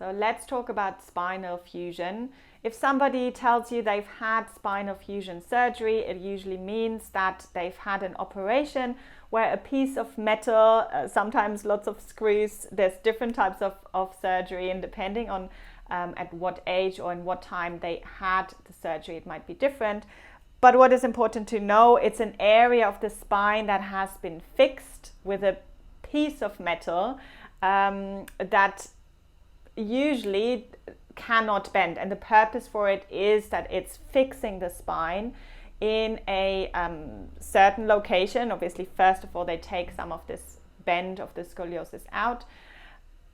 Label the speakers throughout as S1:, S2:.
S1: So let's talk about spinal fusion. If somebody tells you they've had spinal fusion surgery, it usually means that they've had an operation where a piece of metal, sometimes lots of screws, there's different types of surgery, and depending on at what age or in what time they had the surgery, it might be different. But what is important to know, it's an area of the spine that has been fixed with a piece of metal that usually cannot bend, and the purpose for it is that it's fixing the spine in a certain location. Obviously, first of all, they take some of this bend of the scoliosis out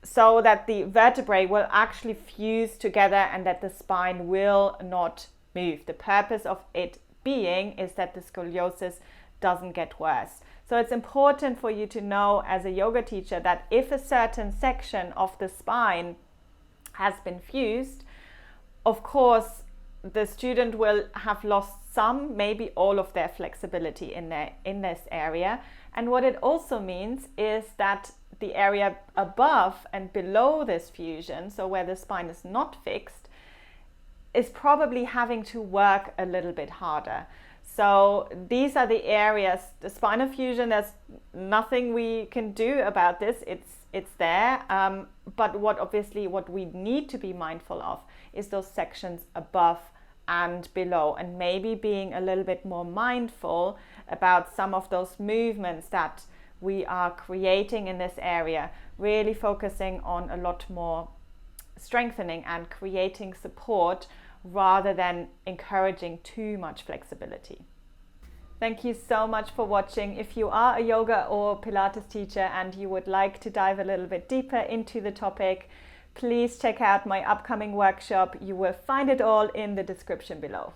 S1: so that the vertebrae will actually fuse together and that the spine will not move. The purpose of it being is that the scoliosis doesn't get worse. So it's important for you to know as a yoga teacher that if a certain section of the spine has been fused, of course the student will have lost some, maybe all of their flexibility in this area. And what it also means is that the area above and below this fusion, so where the spine is not fixed, is probably having to work a little bit harder. So these are the areas, the spinal fusion, there's nothing we can do about this, it's there. But what we need to be mindful of is those sections above and below, and maybe being a little bit more mindful about some of those movements that we are creating in this area, really focusing on a lot more strengthening and creating support rather than encouraging too much flexibility. Thank you so much for watching. If you are a yoga or Pilates teacher and you would like to dive a little bit deeper into the topic, please check out my upcoming workshop. You will find it all in the description below.